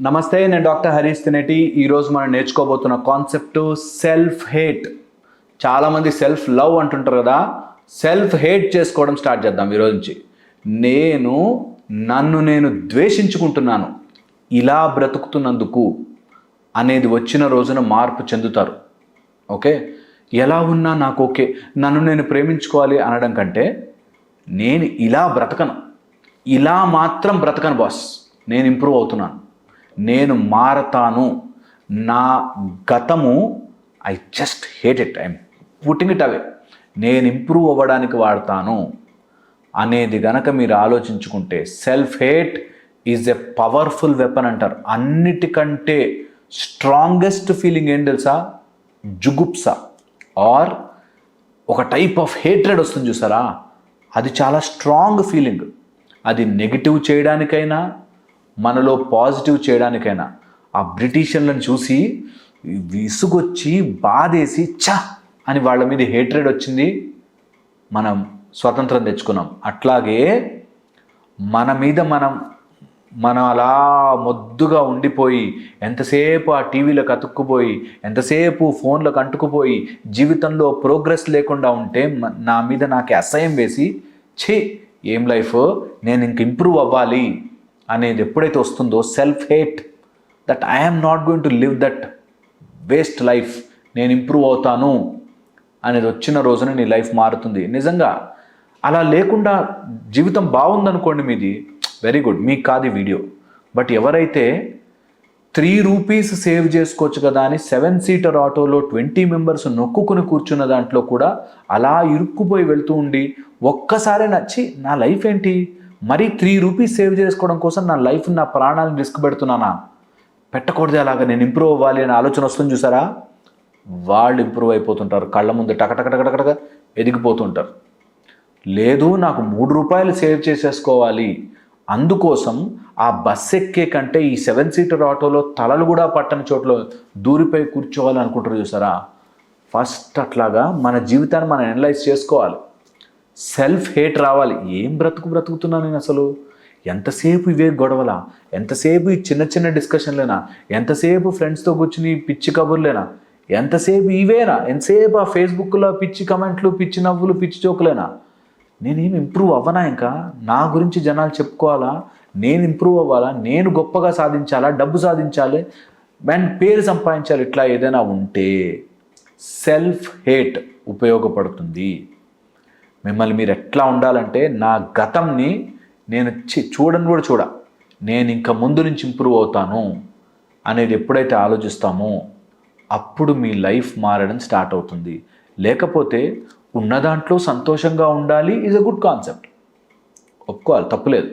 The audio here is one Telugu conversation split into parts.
నమస్తే, నేను డాక్టర్ హరీష్ తినేటి. ఈరోజు మనం నేర్చుకోబోతున్న కాన్సెప్ట్ సెల్ఫ్ హేట్. చాలామంది సెల్ఫ్ లవ్ అంటుంటారు కదా, సెల్ఫ్ హేట్ చేసుకోవడం స్టార్ట్ చేద్దాం ఈరోజు నుంచి. నన్ను నేను ద్వేషించుకుంటున్నాను ఇలా బ్రతుకుతున్నందుకు అనేది వచ్చిన రోజున మార్పు చెందుతారు. ఓకే, ఎలా ఉన్నా నాకు ఓకే, నన్ను నేను ప్రేమించుకోవాలి అనడం కంటే నేను ఇలా బ్రతకను, ఇలా మాత్రం బ్రతకను బాస్, నేను ఇంప్రూవ్ అవుతున్నాను, నేను మారతాను, నా గతము I just hate it, I'm putting it away, నేను ఇంప్రూవ్ అవ్వడానికి వాడతాను అనేది గనక మీరు ఆలోచించుకుంటే self hate is a powerful weapon అంటారు. అన్నిటికంటే స్ట్రాంగెస్ట్ ఫీలింగ్ ఏం తెలుసా? జుగుప్స ఆర్ ఒక టైప్ ఆఫ్ హేట్రెడ్ వస్తుంది చూసారా, అది చాలా స్ట్రాంగ్ ఫీలింగ్. అది నెగిటివ్ చేయడానికైనా మనలో పాజిటివ్ చేయడానికైనా. ఆ బ్రిటిషర్లను చూసి విసుగొచ్చి బాధేసి ఛ అని వాళ్ళ మీద హేట్రెడ్ వచ్చింది, మనం స్వతంత్రం తెచ్చుకున్నాం. అట్లాగే మన మీద మనం అలా మొద్దుగా ఉండిపోయి, ఎంతసేపు ఆ టీవీలకు అతుక్కుపోయి, ఎంతసేపు ఫోన్లకు అంటుకుపోయి, జీవితంలో ప్రోగ్రెస్ లేకుండా ఉంటే నా మీద నాకే అసహ్యం వేసి ఛీ ఏం లైఫ్, నేను ఇంక ఇంప్రూవ్ అవ్వాలి అనేది ఎప్పుడైతే వస్తుందో self hate, that I'm not going to live that waste life, నేను ఇంప్రూవ్ అవుతాను అనేది వచ్చిన రోజున నీ లైఫ్ మారుతుంది. నిజంగా అలా లేకుండా జీవితం బాగుందనుకోండి మీది, వెరీ గుడ్, మీకు కాదు ఈ వీడియో. బట్ ఎవరైతే 3 రూపీస్ సేవ్ చేసుకోవచ్చు కదా అని 7 సీటర్ ఆటోలో 20 మెంబర్స్ నొక్కుని కూర్చున్న దాంట్లో కూడా అలా ఇరుక్కుపోయి వెళ్తూ ఉండి ఒక్కసారి నచ్చి నా లైఫ్ ఏంటి, మరీ 3 రూపీస్ సేవ్ చేసుకోవడం కోసం నా లైఫ్, నా ప్రాణాలను రిస్క్ పెడుతున్నానా, పెట్టకూడదు, అలాగా నేను ఇంప్రూవ్ అవ్వాలి అనే ఆలోచన వస్తుంది చూసారా, వాళ్ళు ఇంప్రూవ్ అయిపోతుంటారు, కళ్ళ ముందు టకటకటకటకటగా ఎదిగిపోతుంటారు. లేదు నాకు 3 రూపాయలు సేవ్ చేసేసుకోవాలి, అందుకోసం ఆ బస్ ఎక్కే కంటే ఈ 7 సీటర్ ఆటోలో తలలు కూడా పట్టని చోట్ల దూరిపోయి కూర్చోవాలి అనుకుంటారు చూసారా. ఫస్ట్ అట్లాగా మన జీవితాన్ని మనం అనలైజ్ చేసుకోవాలి. సెల్ఫ్ హేట్ రావాలి. ఏం బ్రతుకుతున్నాను నేను అసలు, ఎంతసేపు ఇవే గొడవలా, ఎంతసేపు ఈ చిన్న చిన్న డిస్కషన్లేనా, ఎంతసేపు ఫ్రెండ్స్తో కూర్చుని పిచ్చి కబుర్లేనా, ఎంతసేపు ఇవేనా, ఎంతసేపు ఆ ఫేస్బుక్లో పిచ్చి కమెంట్లు, పిచ్చి నవ్వులు, పిచ్చి జోకులేనా, నేనేం ఇంప్రూవ్ అవ్వనా, ఇంకా నా గురించి జనాలు చెప్పుకోవాలా, నేను ఇంప్రూవ్ అవ్వాలా, నేను గొప్పగా సాధించాలా, డబ్బు సాధించాలి అండ్ పేరు సంపాదించాలి, ఇట్లా ఏదైనా ఉంటే సెల్ఫ్ హేట్ ఉపయోగపడుతుంది. మిమ్మల్ని మీరు ఎట్లా ఉండాలంటే, నా గతంని నేను చూడను కూడా నేను ఇంకా ముందు నుంచి ఇంప్రూవ్ అవుతాను అనేది ఎప్పుడైతే ఆలోచిస్తామో అప్పుడు మీ లైఫ్ మారడం స్టార్ట్ అవుతుంది. లేకపోతే ఉన్న దాంట్లో సంతోషంగా ఉండాలి ఈజ్ అ గుడ్ కాన్సెప్ట్, ఒప్పుకోవాలి, తప్పులేదు.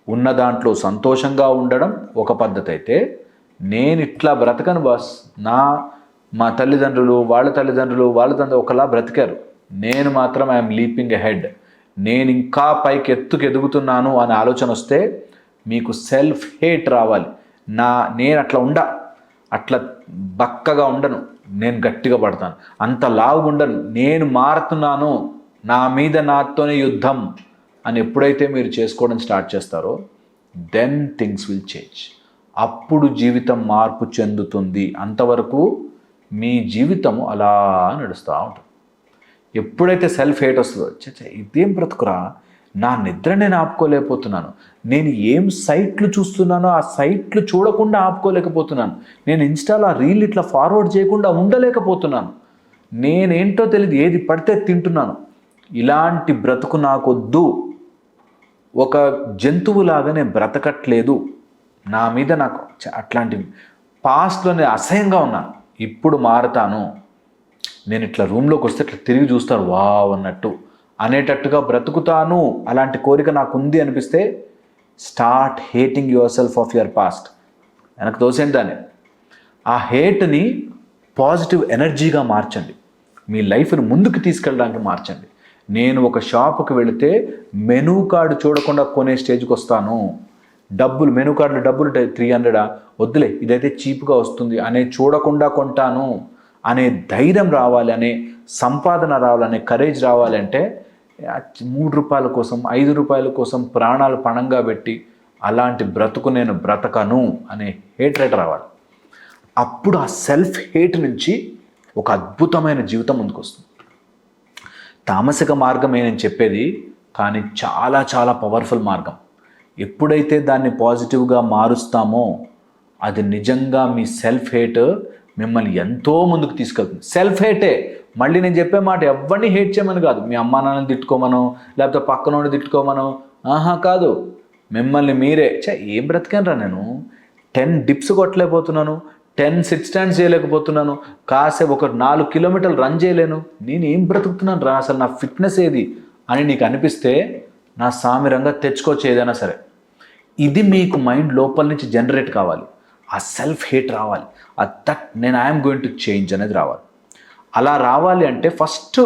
ఉన్న దాంట్లో సంతోషంగా ఉండడం ఒక పద్ధతి అయితే, నేను ఇట్లా బ్రతకను బాస్, మా తల్లిదండ్రులు వాళ్ళ తల్లిదండ్రులు ఒకలా బ్రతికారు, నేను మాత్రం ఐఎమ్ లీపింగ్ ఎహెడ్, నేను ఇంకా పైకి ఎదుగుతున్నాను అనే ఆలోచన వస్తే మీకు సెల్ఫ్ హేట్ రావాలి. నేను అట్లా బక్కగా ఉండను, నేను గట్టిగా పడతాను, అంత లావుగా ఉండను, నేను మారుతున్నాను, నా మీద నాతోనే యుద్ధం అని ఎప్పుడైతే మీరు చేసుకోవడం స్టార్ట్ చేస్తారో దెన్ థింగ్స్ విల్ చేంజ్. అప్పుడు జీవితం మార్పు చెందుతుంది. అంతవరకు మీ జీవితము అలా నడుస్తూ ఉంటుంది. ఎప్పుడైతే సెల్ఫ్ హేట్ వస్తుందో, ఇదేం బ్రతుకురా, నా నిద్ర నేను ఆపుకోలేకపోతున్నాను, నేను ఏం సైట్లు చూస్తున్నానో ఆ సైట్లు చూడకుండా ఆపుకోలేకపోతున్నాను, నేను ఇన్స్టాలో ఆ రీల్ ఇట్లా ఫార్వర్డ్ చేయకుండా ఉండలేకపోతున్నాను, నేనేంటో తెలియదు ఏది పడితే తింటున్నాను, ఇలాంటి బ్రతుకు నాకొద్దు, ఒక జంతువులాగా నేను బ్రతకట్లేదు, నా మీద నాకు అట్లాంటివి పాస్ట్లో నేను అసహ్యంగా ఉన్నాను, ఇప్పుడు మారతాను, నేను ఇట్లా రూమ్లోకి వస్తే ఇట్లా తిరిగి చూస్తారు వావ్ అన్నట్టు అనేటట్టుగా బ్రతుకుతాను, అలాంటి కోరిక నాకు ఉంది అనిపిస్తే start hating your self of your past. వెనక్కి తోసేయండి దాన్ని. ఆ హేట్ని పాజిటివ్ ఎనర్జీగా మార్చండి, మీ లైఫ్ని ముందుకు తీసుకెళ్ళడానికి మార్చండి. నేను ఒక షాపుకి వెళితే మెనూ కార్డు చూడకుండా కొనే స్టేజ్కి వస్తాను, మెనూ కార్డులో డబ్బులు 300 వద్దులే ఇదైతే చీప్గా వస్తుంది అనే చూడకుండా కొంటాను అనే ధైర్యం రావాలి, అనే సంపాదన రావాలి, అనే కరేజ్ రావాలి అంటే 3 రూపాయల కోసం 5 రూపాయల కోసం ప్రాణాలు పణంగా పెట్టి అలాంటి బ్రతుకు నేను బ్రతకను అనే హేట్రేట్ రావాలి. అప్పుడు ఆ సెల్ఫ్ హేట్ నుంచి ఒక అద్భుతమైన జీవితం ముందుకు వస్తుంది. తామసిక మార్గమే నేను చెప్పేది, కానీ చాలా చాలా పవర్ఫుల్ మార్గం. ఎప్పుడైతే దాన్ని పాజిటివ్గా మారుస్తామో అది నిజంగా మీ సెల్ఫ్ హేట్ మిమ్మల్ని ఎంతో ముందుకు తీసుకెళ్తుంది. సెల్ఫ్ హేటే, మళ్ళీ నేను చెప్పే మాట ఎవరిని హేట్ చేయమని కాదు, మీ అమ్మా నాన్నని తిట్టుకోమనో లేకపోతే పక్కనోడిని తిట్టుకోమనో, కాదు, మిమ్మల్ని మీరే ఏం బ్రతికానరా నేను, 10 డిప్స్ కొట్టలేకపోతున్నాను, 10 సిట్ స్టాండ్స్ చేయలేకపోతున్నాను, కాసేపు ఒక 4 కిలోమీటర్లు రన్ చేయలేను, నేను ఏం బ్రతుకుతున్నాను రా, అసలు నా ఫిట్నెస్ ఏది అని నీకు అనిపిస్తే నా సామిరంగా తెచ్చుకోవచ్చు ఏదైనా సరే. ఇది మీకు మైండ్ లోపల నుంచి జనరేట్ కావాలి, ఆ సెల్ఫ్ హేట్ రావాలి, నేను ఐఎమ్ గోయింగ్ టు చేంజ్ అనేది రావాలి. అలా రావాలి అంటే ఫస్ట్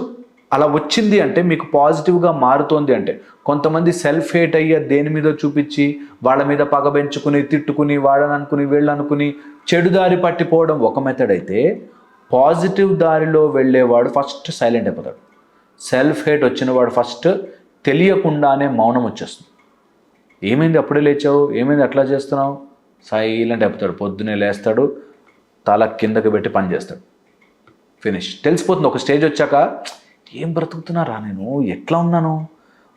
అలా వచ్చింది అంటే మీకు పాజిటివ్గా మారుతోంది అంటే, కొంతమంది సెల్ఫ్ హేట్ అయ్యే దేని మీద చూపించి వాళ్ళ మీద పగ పెంచుకుని తిట్టుకుని వాళ్ళని అనుకుని వీళ్ళు అనుకుని చెడు దారి పట్టిపోవడం ఒక మెథడ్ అయితే, పాజిటివ్ దారిలో వెళ్ళేవాడు ఫస్ట్ సైలెంట్ అయిపోతాడు. సెల్ఫ్ హేట్ వచ్చినవాడు ఫస్ట్ తెలియకుండానే మౌనం వచ్చేస్తుంది. ఏమైంది అప్పుడే లేచావు, ఏమైంది అట్లా చేస్తున్నావు, సైలెంట్ అయిపోతాడు. పొద్దునే లేస్తాడు, తల కిందకి పెట్టి పని చేస్తాడు, ఫినిష్. తెలిసిపోతుంది ఒక స్టేజ్ వచ్చాక, ఏం బ్రతుకుతున్నారా నేను, ఎట్లా ఉన్నాను,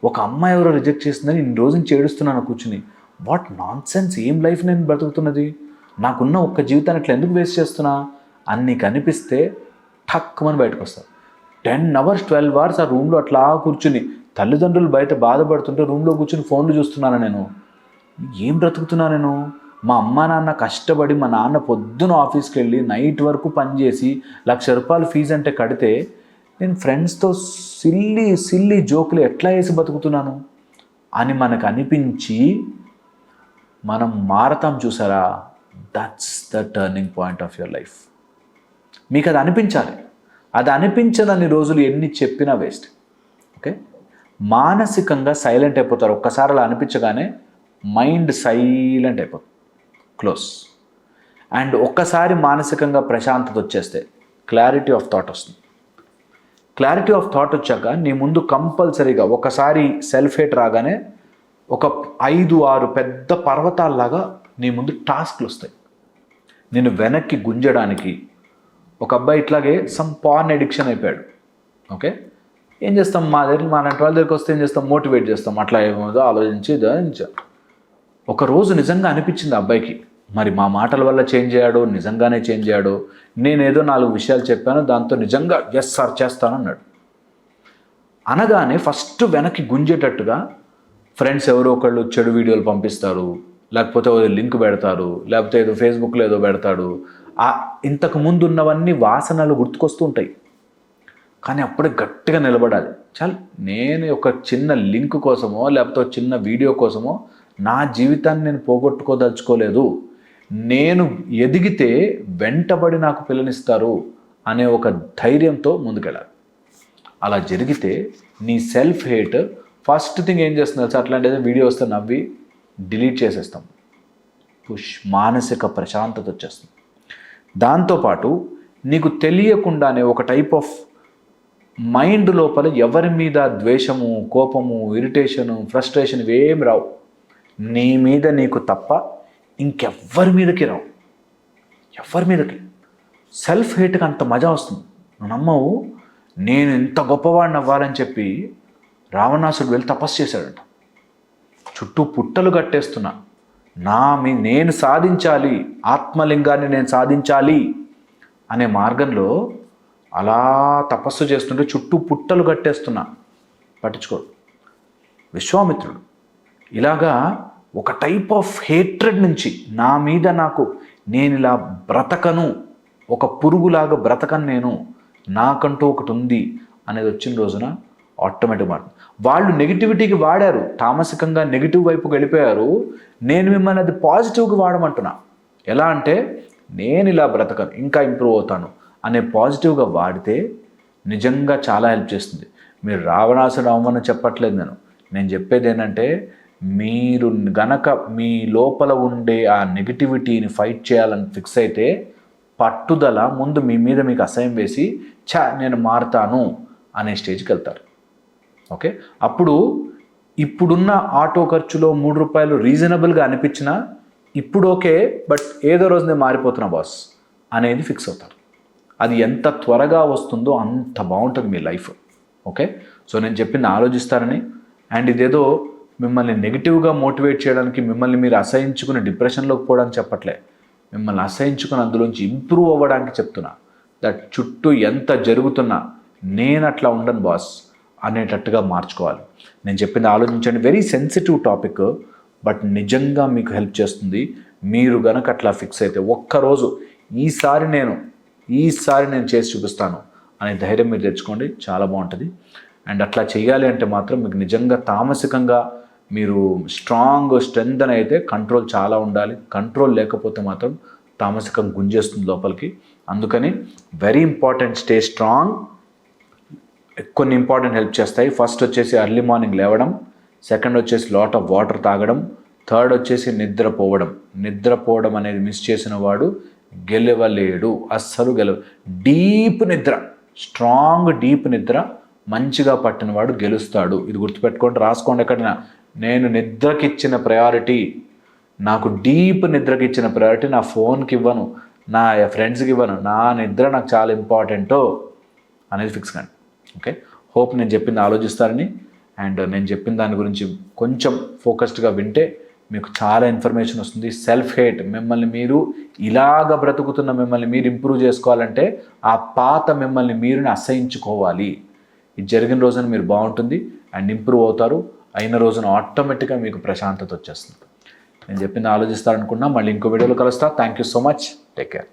ఒక అమ్మాయి ఎవరో రిజెక్ట్ చేసిందని ఇన్ని రోజు నుంచి ఏడుస్తున్నాను కూర్చుని, వాట్ నాన్ సెన్స్, ఏం లైఫ్ నేను బ్రతుకుతున్నది, నాకున్న ఒక్క జీవితాన్ని ఇట్లా ఎందుకు వేస్ట్ చేస్తున్నా అని నీకు అనిపిస్తే ఠక్కుమని బయటకు వస్తావు. 10 hours 12 hours ఆ రూమ్లో అట్లా కూర్చుని, తల్లిదండ్రులు బయట బాధపడుతుంటే రూమ్లో కూర్చుని ఫోన్లు చూస్తున్నాను నేను, ఏం బ్రతుకుతున్నా నేను. మా అమ్మ నాన్న కష్టపడి, మా నాన్న పొద్దున ఆఫీస్కి వెళ్ళి నైట్ వరకు పనిచేసి ₹1,00,000 ఫీజు అంటే కడితే, నేను ఫ్రెండ్స్తో సిల్లీ జోకులు ఎట్లా వేసి బతుకుతున్నాను అని మనకు అనిపించి మనం మారతాం చూసారా, that's the turning point of your life. మీకు అది అనిపించాలి. అది అనిపించదని రోజులు ఎన్ని చెప్పినా వేస్ట్. ఓకే, మానసికంగా సైలెంట్ అయిపోతారు. ఒక్కసారి అలా అనిపించగానే మైండ్ సైలెంట్ అయిపోతుంది, క్లోజ్. అండ్ ఒక్కసారి మానసికంగా ప్రశాంతత వచ్చేస్తే క్లారిటీ ఆఫ్ థాట్ వస్తుంది. క్లారిటీ ఆఫ్ థాట్ వచ్చాక నీ ముందు కంపల్సరీగా ఒకసారి సెల్ఫ్ హేట్ రాగానే ఒక 5-6 పెద్ద పర్వతాల్లాగా నీ ముందు టాస్క్లు వస్తాయి నేను వెనక్కి గుంజడానికి. ఒక అబ్బాయి ఇట్లాగే సమ్ పార్న్ ఎడిక్షన్ అయిపోయాడు. ఓకే, ఏం చేస్తాం, మా లాంటి వాళ్ళ దగ్గరికి వస్తే ఏం చేస్తాం, మోటివేట్ చేస్తాం, అట్లా ఏమో ఆలోచించి ఒక రోజు నిజంగా అనిపించింది ఆ అబ్బాయికి, మరి మా మాటల వల్ల చేంజ్ అయ్యాడో నిజంగానే చేంజ్ అయ్యాడో, నేనేదో 4 విషయాలు చెప్పాను దాంతో నిజంగా ఎస్ సార్ చేస్తాను అన్నాడు. అనగానే ఫస్ట్ వెనక్కి గుంజేటట్టుగా ఫ్రెండ్స్ ఎవరో ఒకళ్ళు చెడు వీడియోలు పంపిస్తారు, లేకపోతే ఏదో లింక్ పెడతారు, లేకపోతే ఏదో ఫేస్బుక్లో ఏదో పెడతాడు. ఇంతకు ముందు ఉన్నవన్నీ వాసనలు గుర్తుకొస్తూ ఉంటాయి. కానీ అప్పుడే గట్టిగా నిలబడాలి. చాలు, నేను ఒక చిన్న లింక్ కోసమో లేకపోతే ఒక చిన్న వీడియో కోసమో నా జీవితాన్ని నేను పోగొట్టుకోదలుచుకోలేదు. నేను ఎదిగితే వెంటబడి నాకు పిల్లనిస్తారు అనే ఒక ధైర్యంతో ముందుకెళ్ళాలి. అలా జరిగితే నీ సెల్ఫ్ హేట్ ఫస్ట్ థింగ్ ఏం చేస్తుంది తెలుసా, అట్లాంటిది వీడియో వస్తే నవ్వి డిలీట్ చేసేస్తాం. మానసిక ప్రశాంతత వచ్చేస్తుంది. దాంతోపాటు నీకు తెలియకుండానే ఒక టైప్ ఆఫ్ మైండ్ లోపల ఎవరి మీద ద్వేషము, కోపము, ఇరిటేషను, ఫ్రస్ట్రేషన్ ఇవేమి రావు. నీ మీద నీకు తప్ప ఇంకెవ్వరి మీదకి రావు, ఎవరి మీదకి. సెల్ఫ్ హేట్కి అంత మజా వస్తుంది. నువ్వు నమ్మవు, నేను ఇంత గొప్పవాడిని అవ్వాలని చెప్పి రావణాసుడు వెళ్ళి తపస్సు చేశాడంట. చుట్టూ పుట్టలు కట్టేస్తున్నా, నేను సాధించాలి, ఆత్మలింగాన్ని నేను సాధించాలి అనే మార్గంలో అలా తపస్సు చేస్తుంటే చుట్టూ పుట్టలు కట్టేస్తున్నా, పట్టించుకోడు. విశ్వామిత్రుడు ఇలాగా ఒక టైప్ ఆఫ్ హేట్రెడ్ నుంచి నా మీద నేను ఇలా బ్రతకను, ఒక పురుగులాగా బ్రతకను, నేను నాకంటూ ఒకటి ఉంది అనేది వచ్చిన రోజున ఆటోమేటిక్ మాట. వాళ్ళు నెగిటివిటీకి వాడారు, తామసికంగా నెగిటివ్ వైపుకి వెళ్ళిపోయారు. నేను మిమ్మల్ని అది పాజిటివ్గా వాడమంటున్నా. ఎలా అంటే, నేను ఇలా బ్రతకను, ఇంకా ఇంప్రూవ్ అవుతాను అనే పాజిటివ్గా వాడితే నిజంగా చాలా హెల్ప్ చేస్తుంది. మీరు రావణాసుడు అవ్వమని చెప్పట్లేదు నేను చెప్పేది ఏంటంటే, మీరు గనక మీ లోపల ఉండే ఆ నెగిటివిటీని ఫైట్ చేయాలని ఫిక్స్ అయితే, పట్టుదల ముందు మీ మీద మీకు అసహ్యం వేసి నేను మారుతాను అనే స్టేజ్కి వెళ్తారు. ఓకే, అప్పుడు ఇప్పుడున్న ఆటో ఖర్చులో 3 రూపాయలు రీజనబుల్గా అనిపించినా ఇప్పుడు ఓకే, బట్ ఏదో రోజు నేను మారిపోతున్నా బాస్ అనేది ఫిక్స్ అవుతారు. అది ఎంత త్వరగా వస్తుందో అంత బాగుంటుంది మీ లైఫ్. ఓకే, సో నేను చెప్పింది ఆలోచిస్తారని, అండ్ ఇదేదో మిమ్మల్ని నెగిటివ్గా మోటివేట్ చేయడానికి, మిమ్మల్ని మీరు అసహించుకుని డిప్రెషన్లోకి పోవడానికి చెప్పట్లే, మిమ్మల్ని అసహించుకుని అందులోంచి ఇంప్రూవ్ అవ్వడానికి చెప్తున్నా. దట్ చుట్టూ ఎంత జరుగుతున్నా నేను అట్లా ఉండను బాస్ అనేటట్టుగా మార్చుకోవాలి. నేను చెప్పింది ఆలోచించండి. వెరీ సెన్సిటివ్ టాపిక్, బట్ నిజంగా మీకు హెల్ప్ చేస్తుంది. మీరు గనక అట్లా ఫిక్స్ అయితే ఒక్కరోజు ఈసారి నేను చేసి చూపిస్తాను అనే ధైర్యం మీరు తెచ్చుకోండి, చాలా బాగుంటుంది. అండ్ అట్లా చేయాలి అంటే మాత్రం మీకు నిజంగా తామసికంగా మీరు స్ట్రెంగ్త్ అని అయితే కంట్రోల్ చాలా ఉండాలి. కంట్రోల్ లేకపోతే మాత్రం తామసికం గుంజేస్తుంది లోపలికి. అందుకని వెరీ ఇంపార్టెంట్, స్టే స్ట్రాంగ్. కొన్ని ఇంపార్టెంట్ హెల్ప్ చేస్తాయి. ఫస్ట్ వచ్చేసి ఎర్లీ మార్నింగ్ లేవడం, సెకండ్ వచ్చేసి లాట్ ఆఫ్ వాటర్ తాగడం, థర్డ్ వచ్చేసి నిద్రపోవడం అనేది మిస్ చేసిన వాడు గెలవలేడు, అస్సలు డీప్ నిద్ర, స్ట్రాంగ్ డీప్ నిద్ర మంచిగా పట్టినవాడు గెలుస్తాడు. ఇది గుర్తుపెట్టుకోండి, రాసుకోండి ఎక్కడైనా. నేను నిద్రకి ఇచ్చిన ప్రయారిటీ, నాకు డీప్ నిద్రకి ఇచ్చిన ప్రయారిటీ నా ఫోన్కి ఇవ్వను, నా ఫ్రెండ్స్కి ఇవ్వను, నా నిద్ర నాకు చాలా ఇంపార్టెంటో అనేది ఫిక్స్ కండి. ఓకే, హోప్ నేను చెప్పింది ఆలోచిస్తారని, అండ్ నేను చెప్పిన దాని గురించి కొంచెం ఫోకస్డ్గా వింటే మీకు చాలా ఇన్ఫర్మేషన్ వస్తుంది. సెల్ఫ్ హేట్, మిమ్మల్ని మీరు ఇలాగ బ్రతుకుతున్న మిమ్మల్ని మీరు ఇంప్రూవ్ చేసుకోవాలంటే ఆ పాత మిమ్మల్ని మీరుని అసహించుకోవాలి. ఇది జరిగిన రోజున మీరు బాగుంటుంది అండ్ ఇంప్రూవ్ అవుతారు. అయిన రోజున ఆటోమేటిక్గా మీకు ప్రశాంతత వచ్చేస్తుంది. నేను చెప్పింది ఆలోచిస్తారనుకున్నా. మళ్ళీ ఇంకో వీడియోలో కలుస్తా. Thank you so much. Take care.